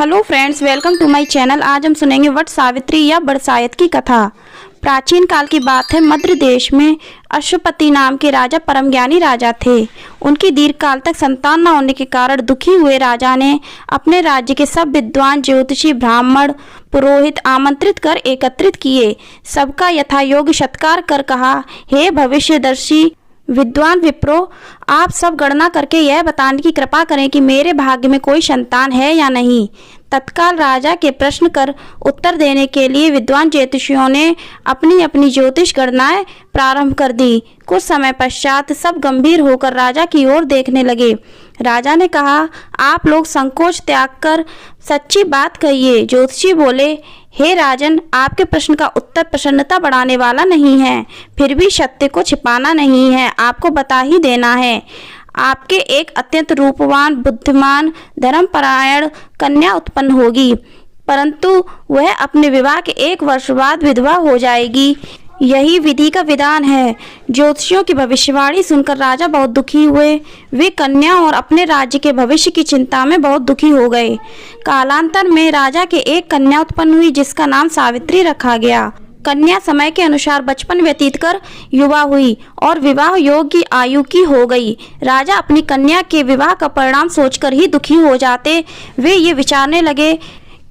Hello friends, welcome to my channel. आज हम सुनेंगे वट सावित्री या बरसायत की कथा। प्राचीन काल की बात है। मध्य देश में अश्वपति नाम के राजा परम ज्ञानी राजा थे। उनकी दीर्घ काल तक संतान न होने के कारण दुखी हुए राजा ने अपने राज्य के सब विद्वान, ज्योतिषी, ब्राह्मण, पुरोहित आमंत्रित कर एकत्रित किए। सबका यथायोग्य सत्कार कर कहा, हे भविष्यदर्शी विद्वान विप्रो, आप सब गणना करके यह बताने की कृपा करें कि मेरे भाग्य में कोई संतान है या नहीं। तत्काल राजा के प्रश्न कर उत्तर देने के लिए विद्वान ज्योतिषियों ने अपनी अपनी ज्योतिष गणनाएं प्रारंभ कर दी। कुछ समय पश्चात सब गंभीर होकर राजा की ओर देखने लगे। राजा ने कहा, आप लोग संकोच त्याग कर सच्ची बात कहिए। ज्योतिषी बोले, हे राजन, आपके प्रश्न का उत्तर प्रसन्नता बढ़ाने वाला नहीं है, फिर भी सत्य को छिपाना नहीं है, आपको बता ही देना है। आपके एक अत्यंत रूपवान, बुद्धिमान, धर्मपरायण कन्या उत्पन्न होगी, परंतु वह अपने विवाह के 1 वर्ष बाद विधवा हो जाएगी। यही विधि का विधान है। ज्योतिषियों की भविष्यवाणी सुनकर राजा बहुत दुखी हुए। वे कन्या और अपने राज्य के भविष्य की चिंता में बहुत दुखी हो गए। कालांतर में राजा के एक कन्या उत्पन्न हुई, जिसका नाम सावित्री रखा गया। कन्या समय के अनुसार बचपन व्यतीत कर युवा हुई और विवाह योग्य आयु की हो गई। राजा अपनी कन्या के विवाह का परिणाम सोचकर ही दुखी हो जाते। वे ये विचारने लगे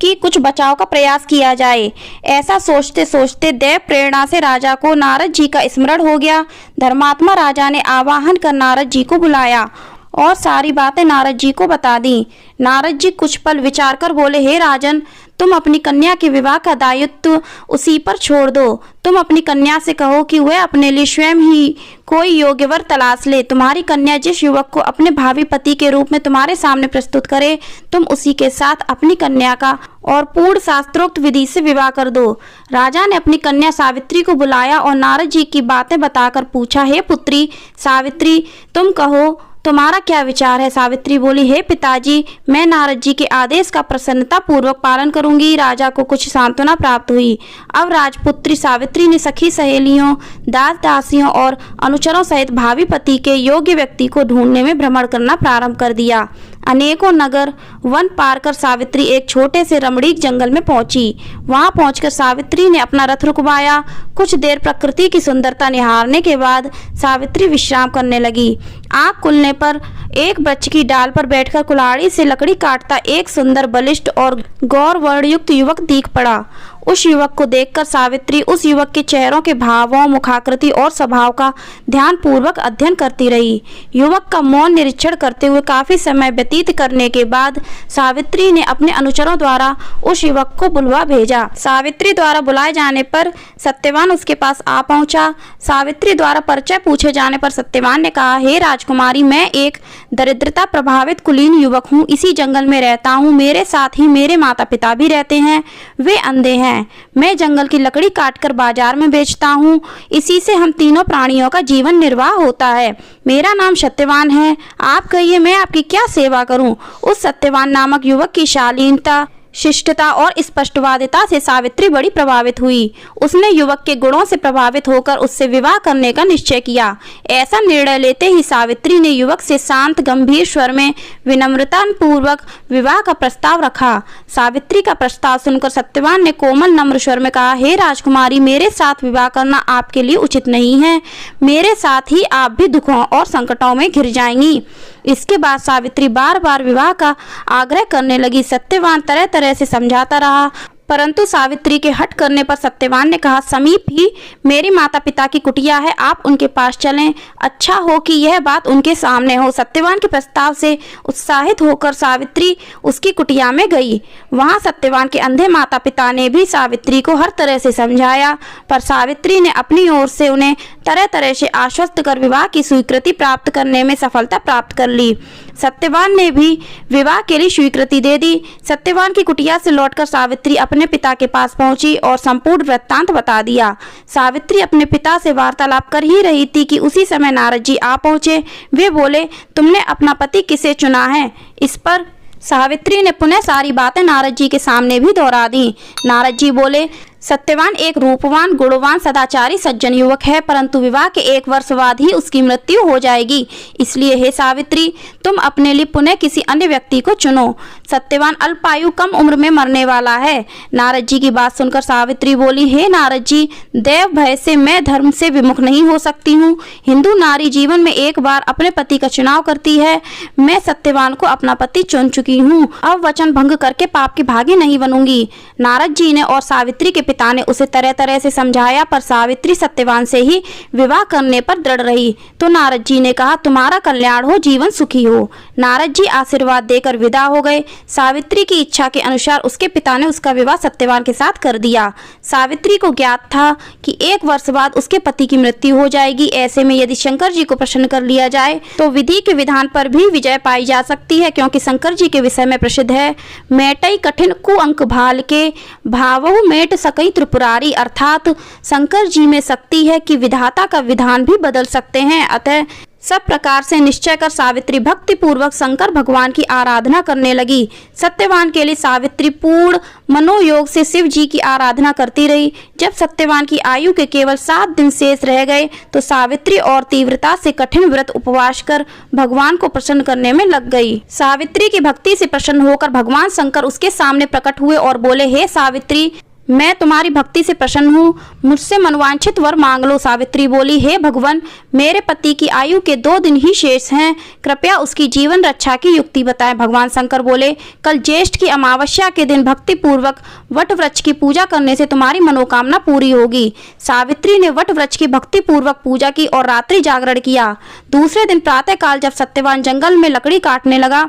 कि कुछ बचाव का प्रयास किया जाए। ऐसा सोचते सोचते दैव प्रेरणा से राजा को नारद जी का स्मरण हो गया। धर्मात्मा राजा ने आवाहन कर नारद जी को बुलाया और सारी बातें नारद जी को बता दी। नारद जी कुछ पल विचार कर बोले, हे राजन, तुम अपनी कन्या के विवाह का दायित्व उसी पर छोड़ दो। तुम अपनी कन्या से कहो कि वह अपने लिए स्वयं ही कोई योग्य वर तलाश ले। तुम्हारी कन्या जिस युवक को अपने भावी पति के रूप में तुम्हारे सामने प्रस्तुत करे, तुम उसी के साथ अपनी कन्या का और पूर्ण शास्त्रोक्त विधि से विवाह कर दो। राजा ने अपनी कन्या सावित्री को बुलाया और नारद जी की बातें बताकर पूछा, हे पुत्री सावित्री, तुम कहो तुम्हारा क्या विचार है। सावित्री बोली, हे पिताजी, मैं नारद जी के आदेश का प्रसन्नता पूर्वक पालन करूंगी। राजा को कुछ सांत्वना प्राप्त हुई। अब राजपुत्री सावित्री ने सखी सहेलियों, दास दासियों और अनुचरों सहित भावी पति के योग्य व्यक्ति को ढूंढने में भ्रमण करना प्रारंभ कर दिया। अनेकों नगर वन पार कर सावित्री एक छोटे से रमणीक जंगल में पहुंची। वहां पहुंचकर सावित्री ने अपना रथ रुकवाया। कुछ देर प्रकृति की सुंदरता निहारने के बाद सावित्री विश्राम करने लगी। आँख खुलने पर एक वृक्ष की डाल पर बैठकर कुल्हाड़ी से लकड़ी काटता एक सुंदर, बलिष्ठ और गौर वर्णयुक्त युवक दिख पड़ा। उस युवक को देखकर सावित्री उस युवक के चेहरों के भावों, मुखाकृति और स्वभाव का ध्यान पूर्वक अध्ययन करती रही। युवक का मौन निरीक्षण करते हुए काफी समय व्यतीत करने के बाद सावित्री ने अपने अनुचरों द्वारा उस युवक को बुलवा भेजा। सावित्री द्वारा बुलाए जाने पर सत्यवान उसके पास आ पहुंचा। सावित्री द्वारा परिचय पूछे जाने पर सत्यवान ने कहा, हे राजकुमारी, मैं एक दरिद्रता प्रभावित कुलीन युवक हूँ। इसी जंगल में रहता हूँ। मेरे साथ ही मेरे माता पिता भी रहते हैं। वे अंधे हैं। मैं जंगल की लकड़ी काटकर बाजार में बेचता हूँ। इसी से हम तीनों प्राणियों का जीवन निर्वाह होता है। मेरा नाम सत्यवान है। आप कहिए, मैं आपकी क्या सेवा करूँ। उस सत्यवान नामक युवक की शालीनता, शिष्टता और स्पष्टवादिता से सावित्री बड़ी प्रभावित हुई। उसने युवक के गुणों से प्रभावित होकर उससे विवाह करने का निश्चय किया। ऐसा निर्णय लेते ही सावित्री ने युवक से शांत गंभीर स्वर में विनम्रता पूर्वक विवाह का प्रस्ताव रखा। सावित्री का प्रस्ताव सुनकर सत्यवान ने कोमल नम्र स्वर में कहा, हे राजकुमारी, मेरे साथ विवाह करना आपके लिए उचित नहीं है। मेरे साथ ही आप भी दुखों और संकटों में घिर जाएंगी। इसके बाद सावित्री बार बार विवाह का आग्रह करने लगी। सत्यवान तरह तरह से समझाता रहा, परंतु सावित्री के हट करने पर सत्यवान ने कहा, समीप ही मेरे माता पिता की कुटिया है, आप उनके पास चलें। अच्छा हो कि यह बात उनके सामने हो। सत्यवान के प्रस्ताव से उत्साहित होकर सावित्री उसकी कुटिया में गई। वहां सत्यवान के अंधे माता पिता ने भी सावित्री को हर तरह से समझाया, पर सावित्री ने अपनी ओर से उन्हें तरह तरह से आश्वस्त कर विवाह की स्वीकृति प्राप्त करने में सफलता प्राप्त कर ली। सत्यवान ने भी विवाह के लिए स्वीकृति दे दी। सत्यवान की कुटिया से लौटकर सावित्री अपने पिता के पास पहुंची और संपूर्ण वृत्तांत बता दिया। सावित्री अपने पिता से वार्तालाप कर ही रही थी कि उसी समय नारद जी आ पहुंचे। वे बोले, तुमने अपना पति किसे चुना है। इस पर सावित्री ने पुनः सारी बातें नारद जी के सामने भी दोहरा दी। नारद जी बोले, सत्यवान एक रूपवान, गुणवान, सदाचारी, सज्जन युवक है, परंतु विवाह के 1 वर्ष बाद ही उसकी मृत्यु हो जाएगी। इसलिए हे सावित्री, तुम अपने लिए पुनः किसी अन्य व्यक्ति को चुनो। सत्यवान अल्पायु, कम उम्र में मरने वाला है। नारद जी की बात सुनकर सावित्री बोली, हे नारद जी, देव भय से मैं धर्म से विमुख नहीं हो सकती हूँ। हिंदू नारी जीवन में एक बार अपने पति का चुनाव करती है। मैं सत्यवान को अपना पति चुन चुकी हूँ, अब वचन भंग करके पाप की भागी नहीं बनूंगी। नारद जी ने और सावित्री के पिता ने उसे तरह तरह से समझाया, पर सावित्री सत्यवान से ही विवाह करने पर दृढ़ रही। तो नारद जी ने कहा, तुम्हारा कल्याण हो, जीवन सुखी हो। नारद जी आशीर्वाद देकर विदा हो गए। सावित्री की इच्छा के अनुसार उसके पिता ने उसका विवाह सत्यवान के साथ कर दिया। सावित्री को ज्ञात था कि 1 वर्ष बाद उसके पति की मृत्यु हो जाएगी। ऐसे में यदि शंकर जी को प्रसन्न कर लिया जाए तो विधि के विधान पर भी विजय पाई जा सकती है, क्योंकि शंकर जी के विषय में प्रसिद्ध है, मेटई कठिन कुअंक भाल के भावहु मेट सकई त्रिपुरारी। अर्थात शंकर जी में शक्ति है कि विधाता का विधान भी बदल सकते हैं। अतः सब प्रकार से निश्चय कर सावित्री भक्ति पूर्वक शंकर भगवान की आराधना करने लगी। सत्यवान के लिए सावित्री पूर्ण मनोयोग से शिव जी की आराधना करती रही। जब सत्यवान की आयु के केवल 7 दिन शेष रह गए तो सावित्री और तीव्रता से कठिन व्रत उपवास कर भगवान को प्रसन्न करने में लग गई। सावित्री की भक्ति से प्रसन्न होकर भगवान शंकर उसके सामने प्रकट हुए और बोले, हे सावित्री, मैं तुम्हारी भक्ति से प्रसन्न हूँ, मुझसे मनवांछित वर मांग लो। सावित्री बोली, हे भगवान, मेरे पति की आयु के 2 दिन ही शेष हैं, कृपया उसकी जीवन रक्षा की युक्ति बताएं। भगवान शंकर बोले, कल ज्येष्ठ की अमावस्या के दिन भक्ति पूर्वक वट वृक्ष की पूजा करने से तुम्हारी मनोकामना पूरी होगी। सावित्री ने वट वृक्ष की भक्ति पूर्वक पूजा की और रात्रि जागरण किया। दूसरे दिन प्रातः काल जब सत्यवान जंगल में लकड़ी काटने लगा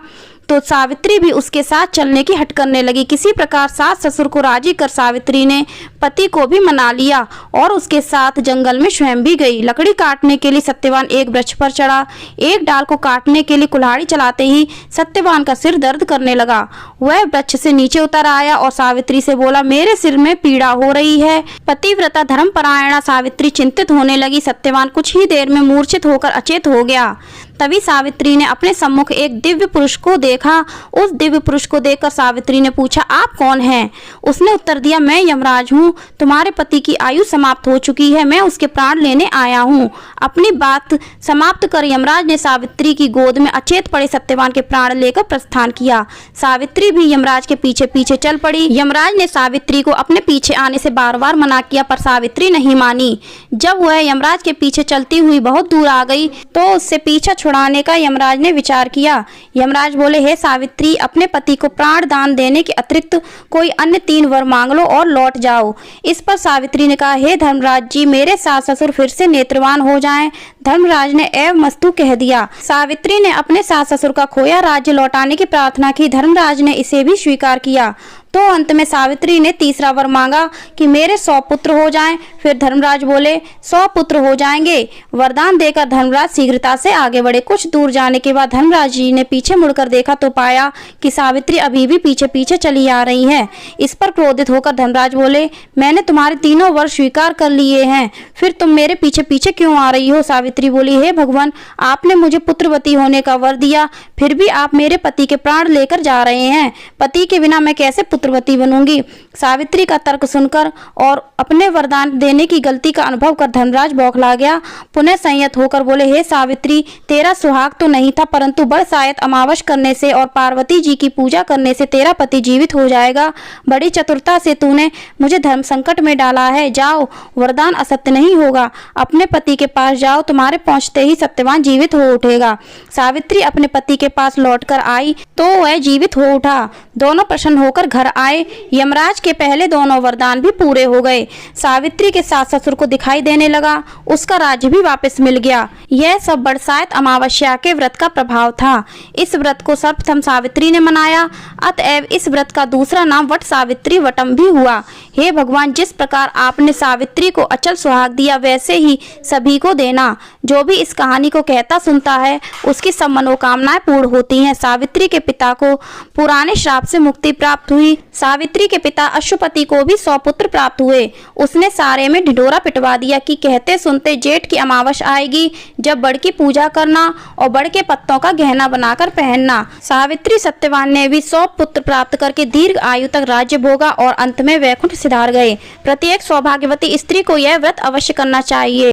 तो सावित्री भी उसके साथ चलने की हट करने लगी। किसी प्रकार सास ससुर को राजी कर सावित्री ने पति को भी मना लिया और उसके साथ जंगल में स्वयं भी गई। लकड़ी काटने के लिए सत्यवान एक वृक्ष पर चढ़ा। एक डाल को काटने के लिए कुल्हाड़ी चलाते ही सत्यवान का सिर दर्द करने लगा। वह वृक्ष से नीचे उतर आया और सावित्री से बोला, मेरे सिर में पीड़ा हो रही है। पतिव्रता धर्मपरायणा सावित्री चिंतित होने लगी। सत्यवान कुछ ही देर में मूर्छित होकर अचेत हो गया। तभी सावित्री ने अपने सम्मुख एक दिव्य पुरुष को देखा। उस दिव्य पुरुष को देखकर सावित्री ने पूछा, आप कौन हैं? उसने उत्तर दिया, मैं यमराज हूँ। तुम्हारे पति की आयु समाप्त हो चुकी है, मैं उसके प्राण लेने आया हूँ। अपनी बात समाप्त कर यमराज ने सावित्री की गोद में अचेत पड़े सत्यवान के प्राण लेकर प्रस्थान किया। सावित्री भी यमराज के पीछे पीछे चल पड़ी। यमराज ने सावित्री को अपने पीछे आने से बार बार मना किया, पर सावित्री नहीं मानी। जब वह यमराज के पीछे चलती हुई बहुत दूर आ गई तो उससे पीछा छुड़ाने का यमराज ने विचार किया। यमराज बोले, हे सावित्री, अपने पति को प्राण दान देने के अतिरिक्त कोई अन्य 3 वर मांग लो और लौट जाओ। इस पर सावित्री ने कहा, हे धर्मराज जी, मेरे सास ससुर फिर से नेत्रवान हो जाएं। धर्मराज ने एवं मस्तु कह दिया। सावित्री ने अपने सास ससुर का खोया राज्य लौटाने की प्रार्थना की। धर्मराज ने इसे भी स्वीकार किया। तो अंत में सावित्री ने तीसरा वर मांगा कि मेरे 100 पुत्र हो जाएं। फिर धर्मराज बोले, 100 पुत्र हो जाएंगे। वरदान देकर धर्मराज शीघ्रता से आगे बढ़े। कुछ दूर जाने के बाद धर्मराज जी ने पीछे मुड़कर देखा तो पाया कि सावित्री अभी भी पीछे पीछे चली आ रही है। इस पर क्रोधित होकर धर्मराज बोले, मैंने तुम्हारे 3 वर स्वीकार कर लिए हैं, फिर तुम मेरे पीछे पीछे क्यों आ रही हो? सावित्री बोली, हे भगवान, आपने मुझे पुत्रवती होने का वर दिया, फिर भी आप मेरे पति के प्राण लेकर जा रहे हैं। पति के बिना मैं कैसे पुत्रवती बनूंगी? सावित्री का तर्क सुनकर और अपने वरदान देने की गलती का अनुभव कर धर्मराज बौखला गया। पुनः संयत होकर बोले, हे सावित्री, तेरा सुहाग तो नहीं था, परंतु बरसायत अमावस करने से और पार्वती जी की पूजा करने से तेरा पति जीवित हो जाएगा। बड़ी चतुरता से तूने मुझे धर्म संकट में डाला है। जाओ, वरदान असत्य नहीं होगा। अपने पति के पास जाओ, तुम्हारे पहुंचते ही सत्यवान जीवित हो उठेगा। सावित्री अपने पति के पास लौटकर आई तो वह जीवित हो उठा। दोनों प्रसन्न होकर घर आए। यमराज के पहले दोनों वरदान भी पूरे हो गए। सावित्री के सास ससुर को दिखाई देने लगा, उसका राज्य भी वापस मिल गया। यह सब बरसायत अमावस्या के व्रत का प्रभाव था। इस व्रत को सर्वप्रथम सावित्री ने मनाया, अतएव इस व्रत का दूसरा नाम वट सावित्री वटम भी हुआ। हे भगवान, जिस प्रकार आपने सावित्री को अचल सुहाग दिया, वैसे ही सभी को देना। जो भी इस कहानी को कहता सुनता है, उसकी सब मनोकामनाएं पूर्ण होती हैं। सावित्री के पिता को पुराने श्राप से मुक्ति प्राप्त हुई। सावित्री के पिता अश्वपति को भी 100 पुत्र प्राप्त हुए। उसने सारे में ढिढोरा पिटवा दिया कि कहते सुनते जेठ की अमावस आएगी, जब बड़ की पूजा करना और बड़ के पत्तों का गहना बनाकर पहनना। सावित्री सत्यवान ने भी 100 पुत्र प्राप्त करके दीर्घ आयु तक राज्य भोगा और अंत में वैकुंठ सिधार गए। प्रत्येक सौभाग्यवती स्त्री को यह व्रत अवश्य करना चाहिए।